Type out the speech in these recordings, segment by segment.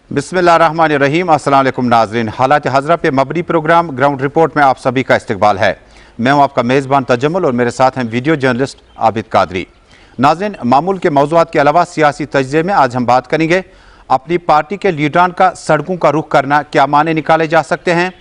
बिस्मिल्लाहिर्रहमानिर्रहीम। अस्सलाम वालेकुम नाज़रीन, हालात हज़रा पे मबनी प्रोग्राम ग्राउंड रिपोर्ट में आप सभी का इस्तकबाल है। मैं हूं आपका मेज़बान तजम्मुल और मेरे साथ हैं वीडियो जर्नलिस्ट आबिद कादरी। नाज़रीन, मामूल के मौज़ूआत के अलावा सियासी तज्ज़िये में आज हम बात करेंगे अपनी पार्टी के लीडरान का सड़कों का रुख करना क्या माने निकाले जा सकते हैं।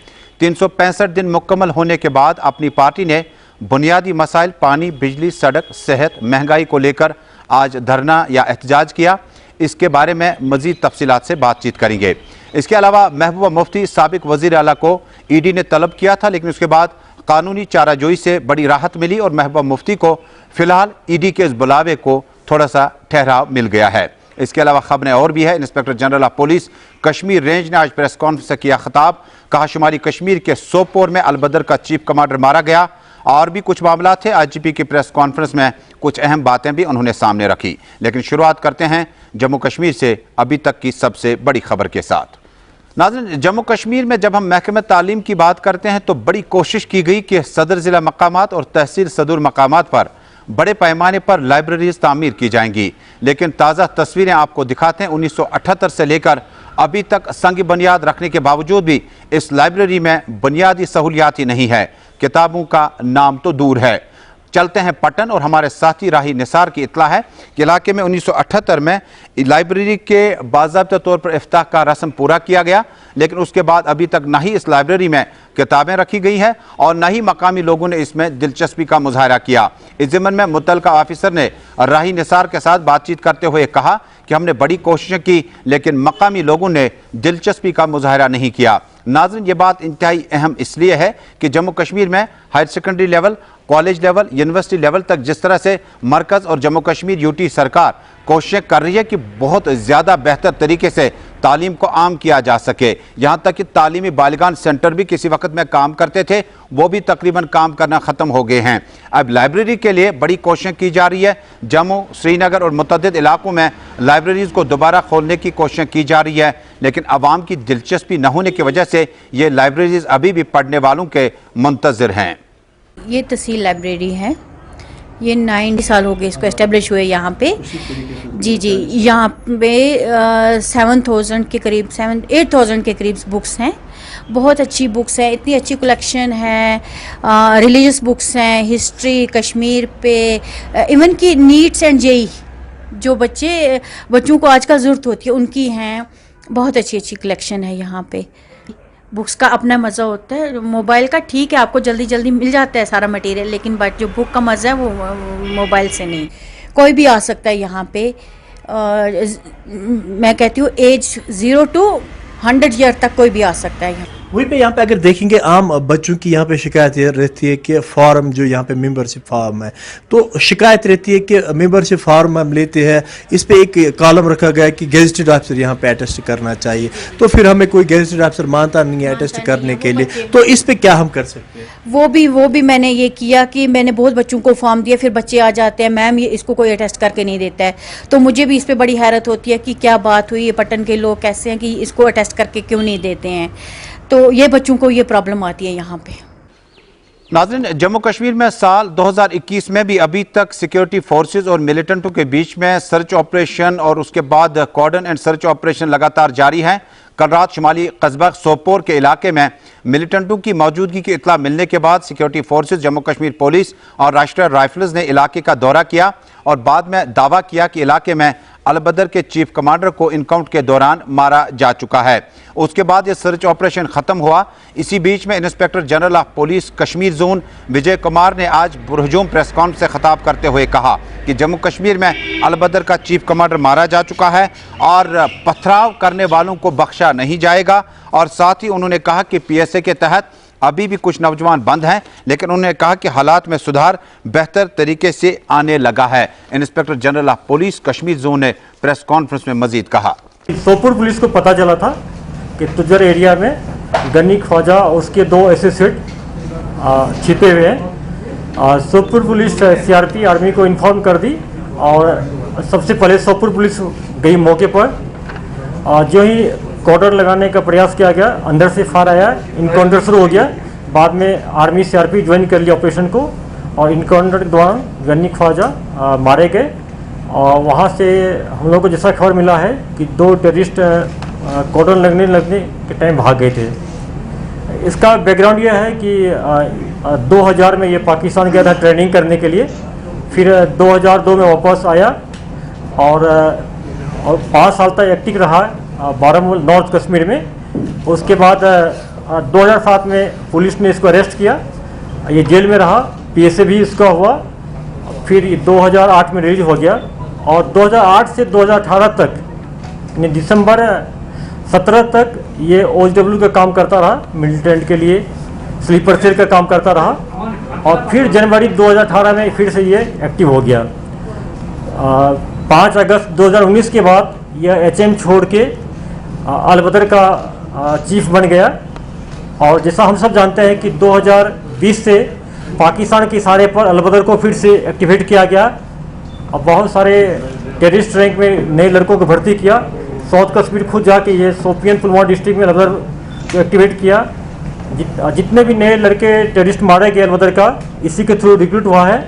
365 दिन मुकम्मल होने के बाद अपनी पार्टी ने बुनियादी मसाइल पानी, बिजली, सड़क, सेहत, महंगाई को लेकर आज धरना या एहतजाज किया। इसके बारे में मजीद तफसीलात से बातचीत करेंगे। इसके अलावा महबूबा मुफ्ती साबिक वज़ीर आला को ईडी ने तलब किया था, लेकिन उसके बाद कानूनी चाराजोई से बड़ी राहत मिली और महबूबा मुफ्ती को फिलहाल ईडी के इस बुलावे को थोड़ा सा ठहराव मिल गया है। इसके अलावा खबरें और भी है। Inspector general of police Kashmir range ने आज प्रेस कॉन्फ्रेंस से किया खिताब। कहा शुमारी कश्मीर के सोपोर में अलबदर का चीफ कमांडर मारा गया। और भी कुछ मामला थे। आईजीपी की प्रेस कॉन्फ्रेंस में कुछ अहम बातें भी उन्होंने सामने रखी। लेकिन शुरुआत करते हैं जम्मू कश्मीर से अभी तक की सबसे बड़ी खबर के साथ। नाज़रीन, जम्मू कश्मीर में जब हम महकमे तालीम की बात करते हैं तो बड़ी कोशिश की गई कि सदर ज़िला मकामात और तहसील सदर मकामात पर बड़े पैमाने पर लाइब्रेरीज तामीर की जाएंगी। लेकिन ताज़ा तस्वीरें आपको दिखाते हैं 1978 से लेकर अभी तक संग बुनियाद रखने के बावजूद भी इस लाइब्रेरी में बुनियादी सहूलियात ही नहीं है, किताबों का नाम तो दूर है। चलते हैं पटन और हमारे साथी राही निसार की इत्तला है कि इलाके में 1978 में लाइब्रेरी के बाज़ाब्ता तौर पर इफ्ताह का रस्म पूरा किया गया, लेकिन उसके बाद अभी तक ना ही इस लाइब्रेरी में किताबें रखी गई हैं और न ही मकामी लोगों ने इसमें दिलचस्पी का मुजाहरा किया। इस ज़िम्मन में मुतल्लिका ऑफिसर ने राही निसार के साथ बातचीत करते हुए कहा कि हमने बड़ी कोशिशें की लेकिन मकामी लोगों ने दिलचस्पी का मुजाहरा नहीं किया। नाज़रीन, ये बात इंतहाई अहम इसलिए है कि जम्मू कश्मीर में higher secondary level, college level, university level तक जिस तरह से मरकज़ और जम्मू कश्मीर यूटी सरकार कोशिशें कर रही है कि बहुत ज़्यादा बेहतर तरीके से तालीम को आम किया जा सके। यहाँ तक कि तालीमी बालिगान सेंटर भी किसी वक्त में काम करते थे, वो भी तकरीबन काम करना ख़त्म हो गए हैं। अब लाइब्रेरी के लिए बड़ी कोशिशें की जा रही है। जम्मू, श्रीनगर और मुतअद्दिद इलाकों में लाइब्रेरीज़ को दोबारा खोलने की कोशिशें की जा रही है, लेकिन आवाम की दिलचस्पी न होने की वजह से ये लाइब्रेरीज़ अभी भी पढ़ने वालों के मुंतज़िर हैं। ये तहसील लाइब्रेरी है। ये 90 साल हो गए इसको एस्टेब्लिश हुए यहाँ पे। जी, यहाँ पे 7,000 के करीब 8,000 के करीब बुक्स हैं। बहुत अच्छी बुक्स हैं, इतनी अच्छी कलेक्शन है। रिलीजियस बुक्स हैं, हिस्ट्री कश्मीर पे, इवन की नीट्स एंड जेई जो बच्चों को आजकल ज़रूरत होती है उनकी हैं। बहुत अच्छी अच्छी कलेक्शन है यहाँ पे। बुक्स का अपना मज़ा होता है। मोबाइल का ठीक है, आपको जल्दी जल्दी मिल जाता है सारा मटेरियल, लेकिन बट जो बुक का मज़ा है वो मोबाइल से नहीं। कोई भी आ सकता है यहाँ पे। मैं कहती हूँ एज 0 to 100 ईयर तक कोई भी आ सकता है यहाँ। वहीं पे यहाँ पे अगर देखेंगे आम बच्चों की यहाँ पे शिकायत ये रहती है कि फॉर्म जो यहाँ पे मेंबरशिप फॉर्म है, तो शिकायत रहती है कि मेंबरशिप फॉर्म हम लेते हैं, इस पे एक कॉलम रखा गया है कि गेजेटेड ऑफिसर यहाँ पे अटेस्ट करना चाहिए, तो फिर हमें कोई गेजेटेड ऑफिसर मानता नहीं है अटेस्ट करने के लिए, तो इस पे क्या हम कर सकते हैं? वो भी मैंने ये किया कि मैंने बहुत बच्चों को फॉर्म दिया, फिर बच्चे आ जाते हैं मैम ये इसको कोई अटेस्ट करके नहीं देता है। तो मुझे भी इस पर बड़ी हैरत होती है कि क्या बात हुई, ये पटन के लोग कैसे हैं कि इसको अटेस्ट करके क्यों नहीं देते हैं। तो ये बच्चों को ये प्रॉब्लम आती है यहाँ पे। नाज़रीन, जम्मू कश्मीर में साल 2021 में भी अभी तक सिक्योरिटी फोर्सेस और मिलिटेंटों के बीच में सर्च ऑपरेशन और उसके बाद कॉर्डन एंड सर्च ऑपरेशन लगातार जारी है। कल रात शुमाली कस्बा सोपोर के इलाके में मिलिटेंटों की मौजूदगी की इत्तला मिलने के बाद security forces, Jammu Kashmir police और राष्ट्रीय राइफल्स ने इलाके का दौरा किया और बाद में दावा किया कि इलाके में अलबदर के चीफ कमांडर को इनकाउंटर के दौरान मारा जा चुका है। उसके बाद यह सर्च ऑपरेशन खत्म हुआ। इसी बीच में inspector general of police Kashmir zone Vijay Kumar ने आज बुरहजूम प्रेस कॉन्फ्रेंस से खिताब करते हुए कहा कि जम्मू कश्मीर में अलबदर का चीफ कमांडर मारा जा चुका है और पथराव करने वालों को बख्शा नहीं जाएगा। और साथ ही उन्होंने कहा कि पीएसए के तहत अभी भी कुछ नौजवान बंद हैं, लेकिन उन्होंने कहा कि हालात में सुधार बेहतर तरीके से आने लगा है। Inspector general of police Kashmir zone ने प्रेस कॉन्फ्रेंस में मजीद कहा, सोपुर पुलिस को पता चला था कि तुजर एरिया में गनी ख्वाजा और उसके 2 एसोसिएट छिपे हुए हैं। सोपुर पुलिस सीआरपी आर्मी को इन्फॉर्म कर दी और सबसे पहले सोपुर पुलिस गई मौके पर। जो ही कॉर्डर लगाने का प्रयास किया गया, अंदर से फायर आया, इनकाउंटर शुरू हो गया। बाद में आर्मी सीआरपी ज्वाइन कर लिया ऑपरेशन को और इनकाउंटर के दौरान गनी ख्वाजा मारे गए। और वहाँ से हम लोग को जैसा खबर मिला है कि 2 टेररिस्ट कॉर्डन लगने के टाइम भाग गए थे। इसका बैकग्राउंड यह है कि 2000 में ये पाकिस्तान गया था ट्रेनिंग करने के लिए, फिर 2002 में वापस आया और 5 साल तक एक्टिव रहा बारामूला नॉर्थ कश्मीर में। उसके बाद 2007 में पुलिस ने इसको अरेस्ट किया, ये जेल में रहा, PSA भी इसका हुआ, फिर 2008 में रिलीज हो गया और 2008 से 2018 तक यानी दिसंबर 17 तक ये OHW का काम करता रहा, मिलिटेंट के लिए स्लीपर सेल का काम करता रहा और फिर जनवरी 2018 में फिर से ये एक्टिव हो गया। 5 अगस्त 2019 के बाद यह HM छोड़ के अलबदर का चीफ बन गया और जैसा हम सब जानते हैं कि 2020 से पाकिस्तान के इशारे पर अलबदर को फिर से एक्टिवेट किया गया और बहुत सारे टेररिस्ट रैंक में नए लड़कों को भर्ती किया। साउथ कश्मीर खुद जाके ये शोपियान पुलवामा डिस्ट्रिक्ट में अलबदर को एक्टिवेट किया। जितने भी नए लड़के टेररिस्ट मारे गए अलबदर का इसी के थ्रू रिक्रूट हुआ है।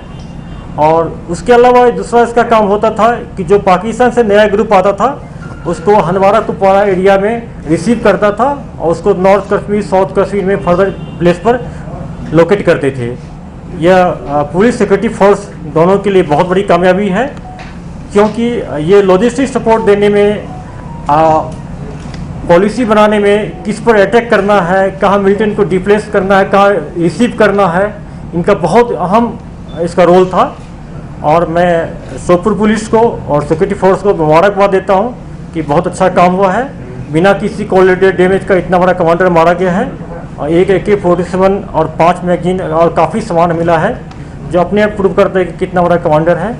और उसके अलावा दूसरा इसका काम होता था कि जो पाकिस्तान से नया ग्रुप आता था उसको हंदवारा कुपवाड़ा एरिया में रिसीव करता था और उसको नॉर्थ कश्मीर साउथ कश्मीर में फर्दर प्लेस पर लोकेट करते थे। यह पुलिस सिक्योरिटी फोर्स दोनों के लिए बहुत बड़ी कामयाबी है, क्योंकि ये लॉजिस्टिक सपोर्ट देने में, पॉलिसी बनाने में, किस पर अटैक करना है, कहाँ मिलिटेंट को डिप्लेस करना है, कहाँ रिसीव करना है, इनका बहुत अहम इसका रोल था। और मैं सोपुर पुलिस को और सिक्योरिटी फोर्स को मुबारकबाद देता हूँ कि बहुत अच्छा काम हुआ है। बिना किसी कोलिडेड डैमेज का इतना बड़ा कमांडर मारा गया है और एक AK-47 और 5 मैगजीन और काफ़ी सामान मिला है, जो अपने आप प्रूव करता है कि कितना बड़ा कमांडर है।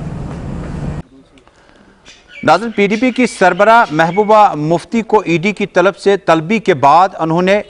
नाज़रीन, PDP की सरबरा महबूबा मुफ्ती को ED की तरफ से तलबी के बाद उन्होंने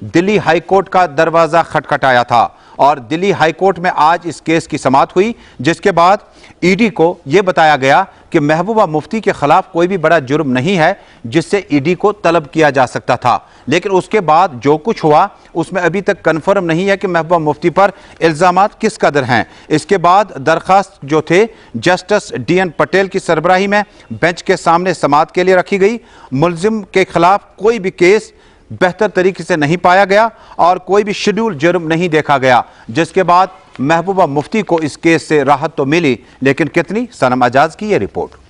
दिल्ली हाई कोर्ट का दरवाज़ा खटखटाया था और दिल्ली हाई कोर्ट में आज इस केस की समाअत हुई, जिसके बाद ED को यह बताया गया कि महबूबा मुफ्ती के खिलाफ कोई भी बड़ा जुर्म नहीं है जिससे ED को तलब किया जा सकता था। लेकिन उसके बाद जो कुछ हुआ उसमें अभी तक कन्फर्म नहीं है कि महबूबा मुफ्ती पर इल्ज़ामात किस कदर हैं। इसके बाद दरखास्त जो थे जस्टिस DN पटेल की सरबराही में बेंच के सामने समाअत के लिए रखी गई। मुल्जिम के खिलाफ कोई भी केस बेहतर तरीके से नहीं पाया गया और कोई भी शेड्यूल जुर्म नहीं देखा गया, जिसके बाद महबूबा मुफ्ती को इस केस से राहत तो मिली, लेकिन कितनी? सनम आजाज की यह रिपोर्ट।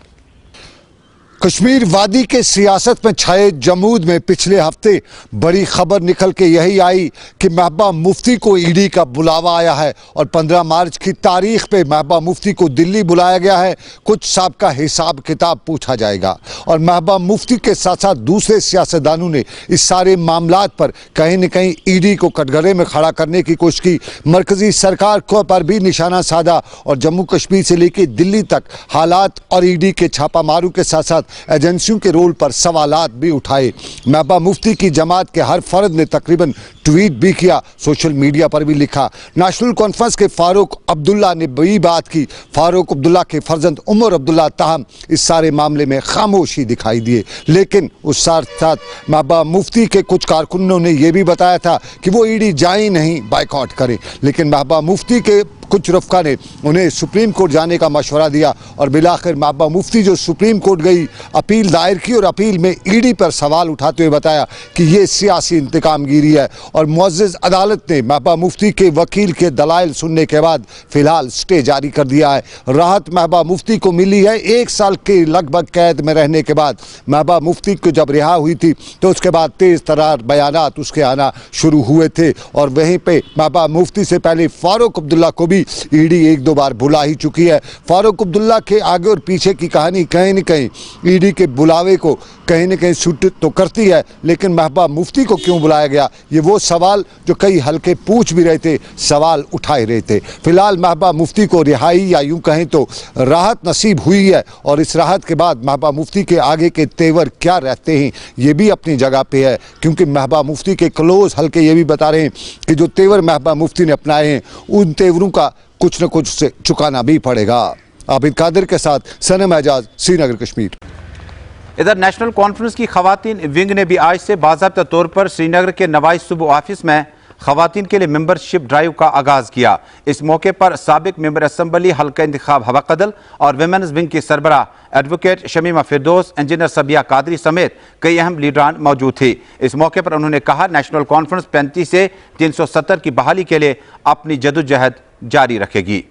कश्मीर वादी के सियासत में छाए जमूद में पिछले हफ्ते बड़ी खबर निकल के यही आई कि महबूबा मुफ्ती को ED का बुलावा आया है और 15 मार्च की तारीख पे महबूबा मुफ्ती को दिल्ली बुलाया गया है। कुछ सबका हिसाब किताब पूछा जाएगा और महबूबा मुफ्ती के साथ साथ दूसरे सियासतदानों ने इस सारे मामलात पर कहीं न कहीं ED को कटघरे में खड़ा करने की कोशिश की। मरकजी सरकार को पर भी निशाना साधा और जम्मू कश्मीर से लेकर दिल्ली तक हालात और ED के छापामारों के साथ साथ एजेंसियों के रोल पर सवालात भी उठाए। महबूबा मुफ्ती की जमात के हर फर्द ने तकरीबन ट्वीट भी किया, सोशल मीडिया पर भी लिखा। नेशनल कॉन्फ्रेंस के फारूक अब्दुल्ला ने भी बात की। फारूक अब्दुल्ला के फर्जंद उमर अब्दुल्ला ताहम इस सारे मामले में खामोशी दिखाई दिए, लेकिन उस साथ महबूबा मुफ्ती के कुछ कारकुनों ने यह भी बताया था कि वो ED जाए नहीं, बाइकआउट करे। लेकिन महबूबा मुफ्ती के कुछ रफ़का ने उन्हें सुप्रीम कोर्ट जाने का मशवरा दिया और बिलाखिर महबूबा मुफ्ती जो सुप्रीम कोर्ट गई, अपील दायर की और अपील में ED पर सवाल उठाते हुए बताया कि ये सियासी इंतकामगिरी है और मुअज़्ज़ज़ अदालत ने महबूबा मुफ्ती के वकील के दलाइल सुनने के बाद फिलहाल स्टे जारी कर दिया है। राहत महबूबा मुफ्ती को मिली है। 1 साल के लगभग कैद में रहने के बाद महबूबा मुफ्ती को जब रिहा हुई थी तो उसके बाद तेज़ तरार बयानात उसके आना शुरू हुए थे और वहीं पर महबूबा मुफ्ती से पहले फारूक अब्दुल्ला को भी ED 1-2 बार बुला ही चुकी है। फारूक अब्दुल्ला के आगे और पीछे की कहानी कहीं न कहीं ED के बुलावे को कहीं न कहीं सूचित तो करती है, लेकिन महबूबा मुफ्ती को क्यों बुलाया गया, ये वो सवाल जो कई हल्के पूछ भी रहे थे, सवाल उठाए रहे थे। फिलहाल महबूबा मुफ्ती को रिहाई या यूं कहें तो राहत नसीब हुई है और इस राहत के बाद महबूबा मुफ्ती के आगे के तेवर क्या रहते हैं ये भी अपनी जगह पे है, क्योंकि महबूबा मुफ्ती के क्लोज हल्के ये भी बता रहे हैं कि जो तेवर महबूबा मुफ्ती ने अपनाए हैं उन तेवरों का कुछ न कुछ से चुकाना भी पड़ेगा। आबिद कादिर के साथ सनम एजाज, श्रीनगर, कश्मीर। इधर नेशनल कॉन्फ्रेंस की खवातीन विंग ने भी आज से बाज़ाब्ता तौर पर श्रीनगर के नवाइज सुबह ऑफिस में खवातीन के लिए मेंबरशिप ड्राइव का आगाज किया। इस मौके पर साबिक मेंबर असम्बली हल्का इंतखाब हवा कदल और विमेंस विंग की सरबरा एडवोकेट शमीमा फिरदौस, इंजीनियर सबिया कादरी समेत कई अहम लीडरान मौजूद थी। इस मौके पर उन्होंने कहा, नेशनल कॉन्फ्रेंस 35 से 370 की बहाली के लिए अपनी जदोजहद जारी रखेगी।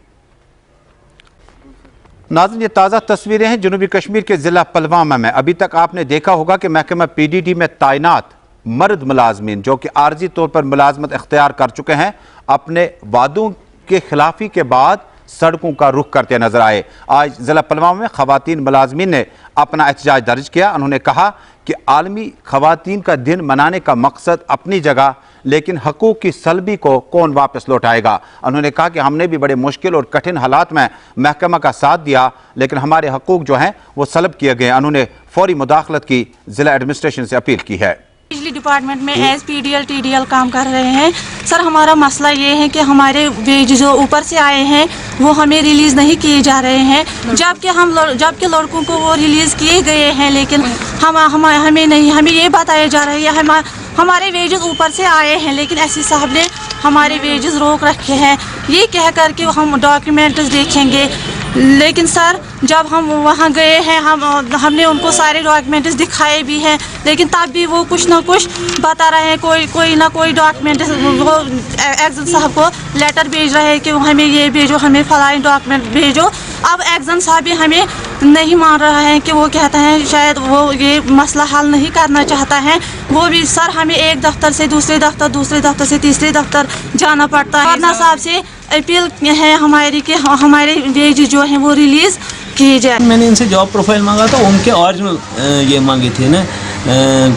नाज़रीन, ये ताज़ा तस्वीरें हैं जनूबी कश्मीर के ज़िला पुलवामा में। अभी तक आपने देखा होगा कि महकमा PDD में तैनात मर्द मुलाजमीन जो कि आर्जी तौर पर मुलाजमत इख्तियार कर चुके हैं, अपने वादों के खिलाफी के बाद सड़कों का रुख करते नजर आए। आज ज़िला पुलवामा में खवातीन मुलाजमीन ने अपना एहतजाज दर्ज किया। उन्होंने कहा कि आलमी खवातीन का दिन मनाने का मकसद अपनी जगह, लेकिन हकूक़ की सल्बी को कौन वापस लौटाएगा। उन्होंने कहा कि हमने भी बड़े मुश्किल और कठिन हालात में महकमा का साथ दिया, लेकिन हमारे हकूक़ जो हैं वो सल्ब किए गए। उन्होंने फौरी मुदाखलत की ज़िला एडमिनिस्ट्रेशन से अपील की है। बिजली डिपार्टमेंट में एज PDL TDL काम कर रहे हैं सर। हमारा मसला ये है कि हमारे वेज जो ऊपर से आए हैं वो हमें रिलीज़ नहीं किए जा रहे हैं, जबकि लड़कों को वो रिलीज़ किए गए हैं, लेकिन हमें नहीं, हमें ये बताया जा रहा है हमारे वेजेस ऊपर से आए हैं, लेकिन एसपी साहब ने हमारे वेजेस रोक रखे हैं। ये कह कर के हम डॉक्यूमेंट्स देखेंगे, लेकिन सर जब हम वहाँ गए हैं हमने उनको सारे डॉक्यूमेंट्स दिखाए भी हैं, लेकिन तब भी वो कुछ ना कुछ बता रहे हैं। कोई ना कोई डॉक्यूमेंट वो एक्जन साहब को लेटर भेज रहे हैं कि हमें ये भेजो, हमें फलानी डॉक्यूमेंट भेजो। अब एक्जन साहब भी हमें नहीं मान रहा है कि वो कहते हैं शायद वो ये मसला हल नहीं करना चाहता है। वो भी सर हमें एक दफ्तर से दूसरे दफ्तर से तीसरे दफ्तर जाना पड़ता है। गवर्नर साहब से अपील है हमारी कि हमारे वेज जो हैं वो रिलीज़ किए जाए। मैंने इनसे जॉब प्रोफाइल मांगा था, उनके ओरिजिनल ये मांगे थे ना,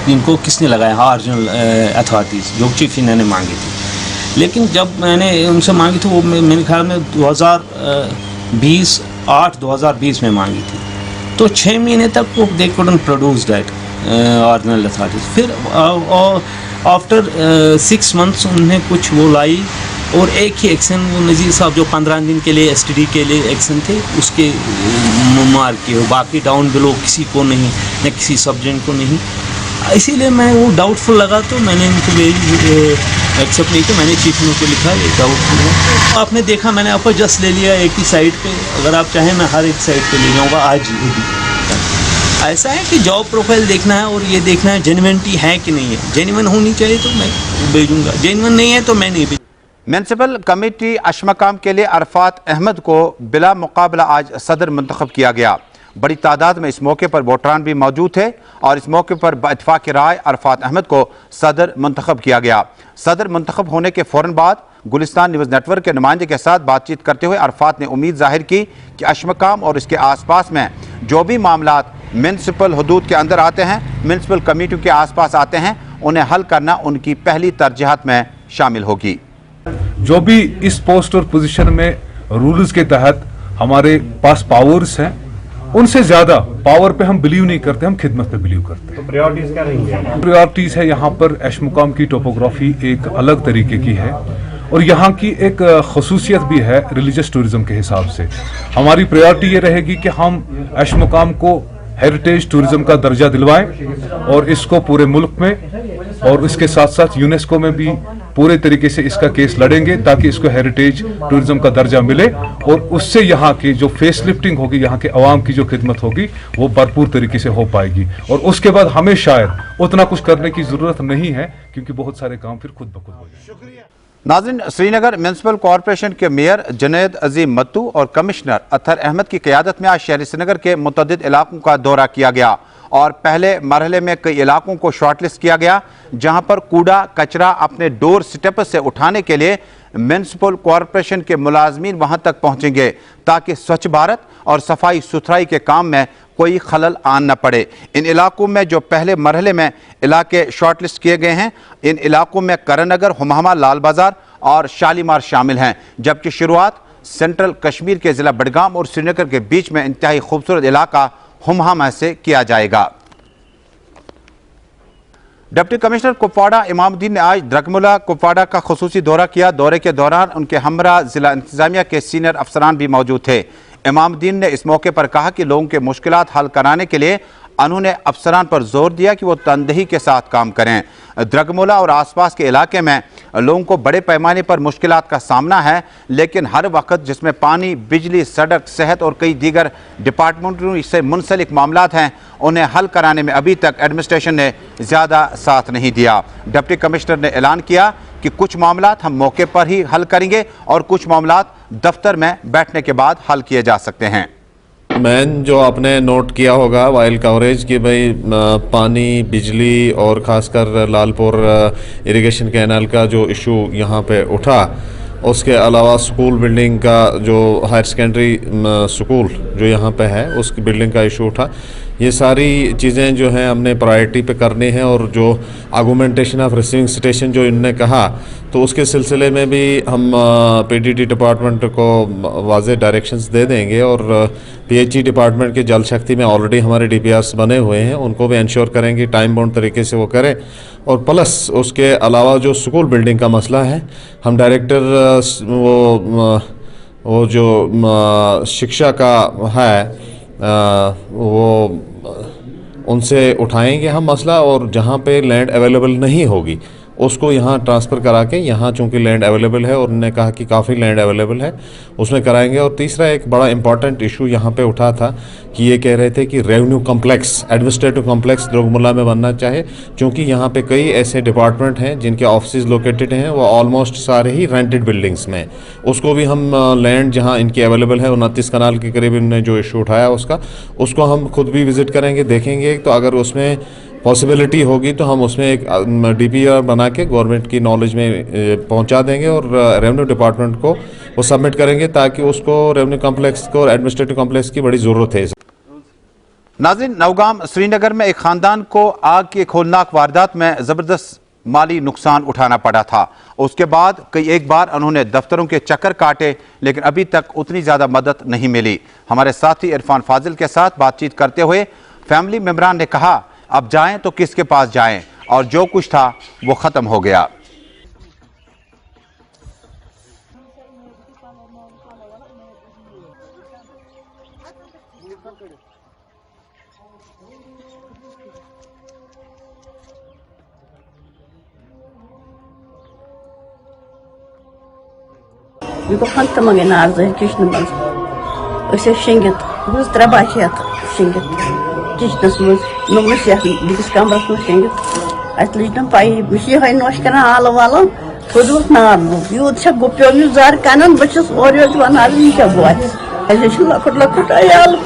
इनको किसने लगाया, ओरिजिनल अथॉरिटीज़ जो चीफ इन्होंने मांगी थी। लेकिन जब मैंने उनसे मांगी थी वो मेरे ख्याल में 2020 में मांगी थी, तो 6 महीने तक वो they couldn't produce that original authorities. फिर आफ्टर 6 मंथ्स उन्हें कुछ वो लाई और एक ही एक्शन वो नज़ीर साहब जो 15 दिन के लिए STD के लिए एक्शन थे उसके मार के, बाकी डाउन बिलो किसी को नहीं, न किसी सब्जेक्ट को नहीं। इसीलिए मैं वो डाउटफुल लगा तो मैंने इनको एक्सेप्ट नहीं किया। मैंने चीफ को लिखा ये डाउटफुल है। आपने देखा मैंने आपको जस्ट ले लिया एक ही साइड पे, अगर आप चाहें मैं हर एक साइड पे ले जाऊँगा आज ही। ऐसा है कि जॉब प्रोफाइल देखना है और ये देखना है जेन्युइनिटी है कि नहीं है। जेन्युइन होनी चाहिए तो मैं भेजूँगा, जेन्युइन नहीं है तो मैं नहीं भेजूँगा। म्यूनसिपल कमेटी अशमकाम के लिए अरफात अहमद को बिला मुकाबला आज सदर मुंतखब किया गया। बड़ी तादाद में इस मौके पर वोटरान भी मौजूद थे और इस मौके पर बइत्तेफाक राय अरफात अहमद को सदर मुंतखब किया गया। सदर मुंतखब होने के फ़ौरन बाद गुलिस्तान न्यूज़ नेटवर्क के नुमाइंदे के साथ बातचीत करते हुए अरफात ने उम्मीद जाहिर की कि अशमकाम और इसके आसपास में जो भी मामलात म्यूनसिपल हदूद के अंदर आते हैं, म्यूनसिपल कमेटियों के आसपास आते हैं, उन्हें हल करना उनकी पहली तरजीहात में शामिल होगी। जो भी इस पोस्ट और पोजीशन में रूल्स के तहत हमारे पास पावर्स हैं, उनसे ज्यादा पावर पे हम बिलीव नहीं करते, हम खिदमत पे बिलीव करते हैं। तो प्रायोरिटीज क्या रहेंगी? प्रायोरिटीज है यहाँ पर अशमुकाम की टोपोग्राफी एक अलग तरीके की है और यहाँ की एक खसूसियत भी है रिलीजियस टूरिज्म के हिसाब से। हमारी प्रायोरिटी ये रहेगी कि हम अशमुकाम को हेरिटेज टूरिज्म का दर्जा दिलवाएं और इसको पूरे मुल्क में और इसके साथ साथ यूनेस्को में भी पूरे तरीके से इसका केस लड़ेंगे ताकि इसको हेरिटेज टूरिज्म का दर्जा मिले और उससे यहाँ की जो फेस लिफ्टिंग होगी, यहाँ के अवाम की जो खिदमत होगी वो भरपूर तरीके से हो पाएगी और उसके बाद हमें शायद उतना कुछ करने की जरूरत नहीं है क्योंकि बहुत सारे काम फिर खुद ब खुद हो जाएंगे। नाज़रीन, श्रीनगर म्यूनसिपल कॉरपोरेशन के मेयर जुनैद अजीम मत्तू और कमिश्नर अतहर अहमद की क़यादत में आज शहर श्रीनगर के मुतअद्दिद इलाकों का दौरा किया गया और पहले मरहले में कई इलाकों को शॉर्टलिस्ट किया गया जहां पर कूड़ा कचरा अपने डोर स्टेप से उठाने के लिए म्यूनसिपल कॉरपोरेशन के मुलाजमीन वहां तक पहुंचेंगे ताकि स्वच्छ भारत और सफाई सुथराई के काम में कोई खलल आन न पड़े। इन इलाकों में जो पहले मरहले में इलाके शॉर्टलिस्ट किए गए हैं, इन इलाकों में करनगर, हुमामा, लाल बाजार और शालीमार शामिल हैं, जबकि शुरुआत सेंट्रल कश्मीर के ज़िला बडगाम और श्रीनगर के बीच में इंतहाई खूबसूरत इलाका हुमामा से किया जाएगा। डिप्टी कमिश्नर कुपवाड़ा इमामुद्दीन ने आज द्रगमुला कुपवाड़ा का खुसूसी दौरा किया। दौरे के दौरान उनके हमरा जिला इंतजामिया के सीनियर अफसरान भी मौजूद थे। इमामुद्दीन ने इस मौके पर कहा कि लोगों के मुश्किलात हल कराने के लिए उन्होंने अफसरान पर जोर दिया कि वो तनदेही के साथ काम करें। द्रगमोला और आसपास के इलाके में लोगों को बड़े पैमाने पर मुश्किलात का सामना है, लेकिन हर वक्त जिसमें पानी, बिजली, सड़क, सेहत और कई दीगर डिपार्टमेंटों से मुंसलिक मामलात हैं, उन्हें हल कराने में अभी तक एडमिनिस्ट्रेशन ने ज़्यादा साथ नहीं दिया। डिप्टी कमिश्नर ने ऐलान किया कि कुछ मामलात हम मौके पर ही हल करेंगे और कुछ मामलात दफ्तर में बैठने के बाद हल किए जा सकते हैं। मैन जो आपने नोट किया होगा वाइल कवरेज कि भाई पानी, बिजली और ख़ासकर लालपुर इरिगेशन कैनाल का जो इशू यहाँ पे उठा, उसके अलावा स्कूल बिल्डिंग का जो हायर सेकेंडरी स्कूल जो यहाँ पे है उसकी बिल्डिंग का इशू उठा। ये सारी चीज़ें जो हैं हमने प्रायोरिटी पे करनी है और जो आर्गूमेंटेशन ऑफ रिसीविंग स्टेशन जो इनने कहा, तो उसके सिलसिले में भी हम पीडीडी डिपार्टमेंट को वाज़ेह डायरेक्शंस दे देंगे और पीएचई डिपार्टमेंट के जल शक्ति में ऑलरेडी हमारे डीपीआरस बने हुए हैं, उनको भी इंश्योर करेंगे टाइम बाउंड तरीके से वो करें। और प्लस उसके अलावा जो स्कूल बिल्डिंग का मसला है, हम डायरेक्टर वो जो शिक्षा का है वो उनसे उठाएंगे हम मसला, और जहाँ पे लैंड अवेलेबल नहीं होगी उसको यहाँ ट्रांसफ़र करा के, यहाँ चूँकि लैंड अवेलेबल है और उन्होंने कहा कि काफ़ी लैंड अवेलेबल है, उसमें कराएंगे। और तीसरा एक बड़ा इंपॉर्टेंट इशू यहाँ पे उठा था कि ये कह रहे थे कि रेवेन्यू कॉम्प्लेक्स, एडमिनिस्ट्रेटिव कॉम्प्लेक्स द्रगमुला में बनना चाहे, क्योंकि यहाँ पे कई ऐसे डिपार्टमेंट हैं जिनके ऑफिस लोकेटेड हैं, वो ऑलमोस्ट सारे ही रेंटेड बिल्डिंग्स में। उसको भी हम लैंड जहाँ इनकी अवेलेबल है 29 कनाल के करीब इन्होंने जो इशू उठाया उसको हम खुद भी विज़िट करेंगे, देखेंगे। तो अगर उसमें पॉसिबिलिटी होगी तो हम उसमें एक डीपीआर बना के गवर्नमेंट की नॉलेज में पहुंचा देंगे और रेवेन्यू डिपार्टमेंट को वो सबमिट करेंगे, ताकि उसको रेवेन्यू कॉम्प्लेक्स को, एडमिनिस्ट्रेटिव कॉम्प्लेक्स की बड़ी ज़रूरत है। नाज़रीन, नौगाम श्रीनगर में एक ख़ानदान को आग की होलनाक वारदात में ज़बरदस्त माली नुकसान उठाना पड़ा था। उसके बाद एक बार उन्होंने दफ्तरों के चक्कर काटे, लेकिन अभी तक उतनी ज़्यादा मदद नहीं मिली। हमारे साथी इरफान फाजिल के साथ बातचीत करते हुए फैमिली मेम्बरान ने कहा, अब जाएं तो किसके पास जाएं, और जो कुछ था वो ख़त्म हो गया। ये को फंत मंगे नार्ज किचन मज असे शेंगित बस त्रबाचियत शेंगित किचनस मज नमस या बिस कमरस मज शेंगित अत लिजन पाई बिशी है नोश करना आल वाला खुद नार यूत छ गुप्यो यु जार कनन बचस और यो वनार नी छ बोय ऐसे छ लखट आयाल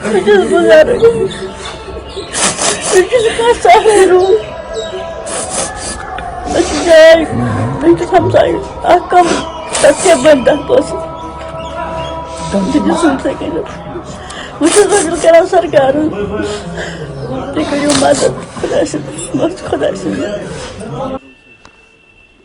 बचस गुजार बचस का साहरू जाय बचस समझाई आकम तके बंदा बस तुम जी सुन सके मुझे तो करा सरकार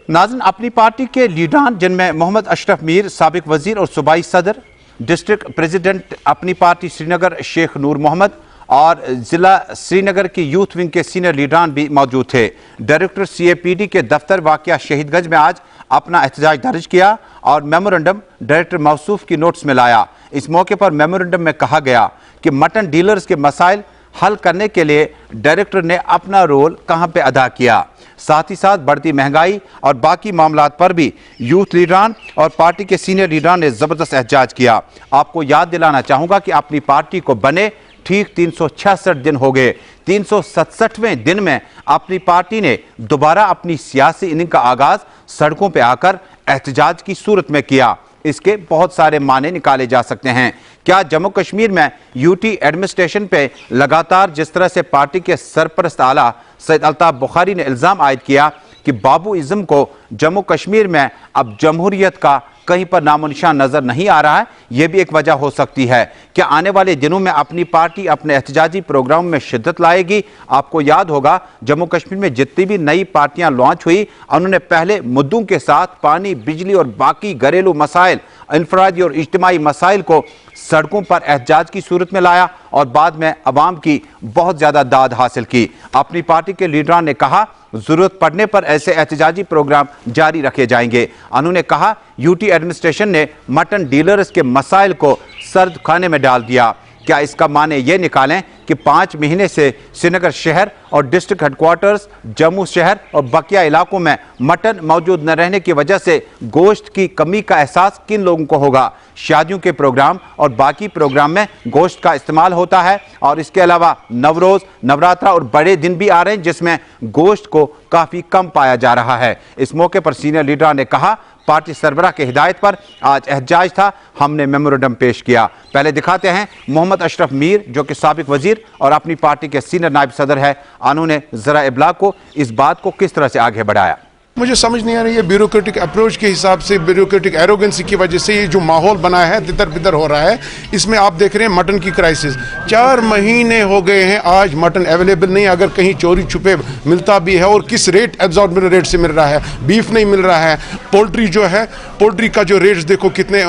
नाज़रीन, अपनी पार्टी के लीडरान जिनमें मोहम्मद अशरफ मीर साबिक वजीर और सूबाई सदर, डिस्ट्रिक्ट प्रेसिडेंट अपनी पार्टी श्रीनगर शेख नूर मोहम्मद और ज़िला श्रीनगर की यूथ विंग के सीनियर लीडरान भी मौजूद थे। डायरेक्टर CAPD के दफ्तर वाक़या शहीदगंज में आज अपना एहतजाज दर्ज किया और मेमोरेंडम डायरेक्टर मौसूफ की नोट्स में लाया। इस मौके पर मेमोरेंडम में कहा गया कि मटन डीलर्स के मसाइल हल करने के लिए डायरेक्टर ने अपना रोल कहां पे अदा किया। साथ ही साथ बढ़ती महंगाई और बाकी मामलात पर भी यूथ लीडरान और पार्टी के सीनियर लीडरान ने ज़बरदस्त एहतजाज किया। आपको याद दिलाना चाहूँगा कि अपनी पार्टी को बने ठीक 366 दिन हो गए। 367वें दिन में अपनी पार्टी ने दोबारा अपनी सियासी इनिंग का आगाज़ सड़कों पर आकर एहतजाज की सूरत में किया। इसके बहुत सारे माने निकाले जा सकते हैं। क्या जम्मू कश्मीर में यूटी एडमिनिस्ट्रेशन पे लगातार जिस तरह से पार्टी के सरपरस्त आला सैयद अल्ताफ बुखारी ने इल्ज़ाम आयद किया कि बाबूइज़्म को जम्मू कश्मीर में अब जमहूरियत का कहीं पर नामो निशान नजर नहीं आ रहा है, यह भी एक वजह हो सकती है। क्या आने वाले दिनों में अपनी पार्टी अपने एहतजाजी प्रोग्राम में शिद्दत लाएगी? आपको याद होगा जम्मू कश्मीर में जितनी भी नई पार्टियां लॉन्च हुई, उन्होंने पहले मुद्दों के साथ पानी, बिजली और बाकी घरेलू मसाइल, इंफरादी और इज्तिमाई मसाइल को सड़कों पर एहतजाज की सूरत में लाया और बाद में अवाम की बहुत ज़्यादा दाद हासिल की। अपनी पार्टी के लीडरान ने कहा ज़रूरत पड़ने पर ऐसे एहतजाजी प्रोग्राम जारी रखे जाएंगे। उन्होंने कहा यूटी एडमिनिस्ट्रेशन ने मटन डीलर्स के मसाइल को सर्द खाने में डाल दिया। क्या इसका माने ये निकालें कि 5 महीने से श्रीनगर शहर और डिस्ट्रिक्ट हेडक्वार्टर्स, जम्मू शहर और बकिया इलाकों में मटन मौजूद न रहने की वजह से गोश्त की कमी का एहसास किन लोगों को होगा? शादियों के प्रोग्राम और बाकी प्रोग्राम में गोश्त का इस्तेमाल होता है और इसके अलावा नवरोज, नवरात्रा और बड़े दिन भी आ रहे हैं जिसमें गोश्त को काफ़ी कम पाया जा रहा है। इस मौके पर सीनियर लीडर ने कहा, पार्टी सरबराह की हिदायत पर आज एहतजाज था, हमने मेमोरेंडम पेश किया। पहले दिखाते हैं मोहम्मद अशरफ मीर जो कि साबिक वजीर और अपनी पार्टी के सीनियर नायब सदर है, उन्होंने जरा इब्लाग को इस बात को किस तरह से आगे बढ़ाया। मुझे समझ नहीं आ रही है, ब्यूरोक्रेटिक अप्रोच के हिसाब से, ब्यूरोक्रेटिक एरोगेंसी की वजह से ये जो माहौल बना है, तितर बितर हो रहा है। इसमें आप देख रहे हैं मटन की क्राइसिस, 4 महीने हो गए हैं, आज मटन अवेलेबल नहीं, अगर कहीं चोरी छुपे मिलता भी है और किस रेट, एब्जॉर्बिंट रेट से मिल रहा है। बीफ नहीं मिल रहा है, पोल्ट्री जो है, पोल्ट्री का जो रेट्स देखो कितने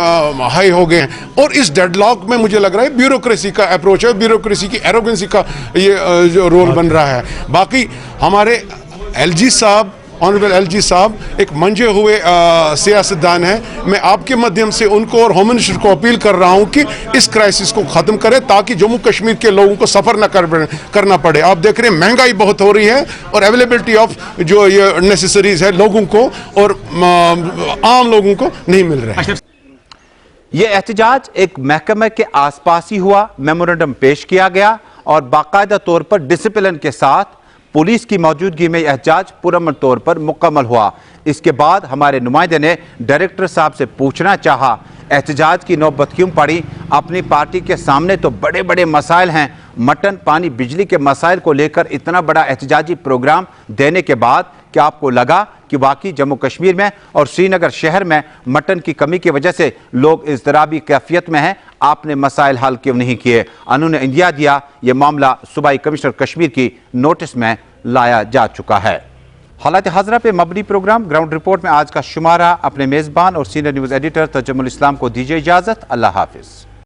हाई हो गए हैं। और इस डेडलॉक में मुझे लग रहा है ब्यूरोक्रेसी का अप्रोच है, ब्यूरोक्रेसी की एरोगेंसी का ये जो रोल बन रहा है। बाकी हमारे एलजी साहब, ऑनरेबल एलजी साहब एक मंजे हुए सियासतदान हैं। मैं आपके माध्यम से उनको और होम मिनिस्टर को अपील कर रहा हूं कि इस क्राइसिस को ख़त्म करें ताकि जम्मू कश्मीर के लोगों को सफ़र न करना पड़े। आप देख रहे हैं महंगाई बहुत हो रही है और अवेलेबिलिटी ऑफ जो ये नेसेसरीज है लोगों को और आम लोगों को नहीं मिल रहा है। ये एहतजाज एक महकमे के आसपास ही हुआ, मेमोरेंडम पेश किया गया और बाकायदा तौर पर डिसिप्लिन के साथ पुलिस की मौजूदगी में एहतजाज पुरअमन तौर पर मुकम्मल हुआ। इसके बाद हमारे नुमाइंदे ने डायरेक्टर साहब से पूछना चाहा, एहतजाज की नौबत क्यों पड़ी? अपनी पार्टी के सामने तो बड़े बड़े मसाइल हैं, मटन, पानी, बिजली के मसाइल को लेकर इतना बड़ा एहतजाजी प्रोग्राम देने के बाद क्या आपको लगा कि वाकई जम्मू कश्मीर में और श्रीनगर शहर में मटन की कमी की वजह से लोग इज़्तिराबी कैफियत में हैं? आपने मसाइल हल क्यों नहीं किए? उन्होंने इंदिया दिया, ये मामला सूबाई कमिश्नर कश्मीर की नोटिस में लाया जा चुका है। हालात हाजरा पे मबनी प्रोग्राम ग्राउंड रिपोर्ट में आज का शुमारा। अपने मेज़बान और सीनियर न्यूज़ एडिटर तजम्मुल इस्लाम को दीजिए इजाज़त। अल्लाह हाफिज़।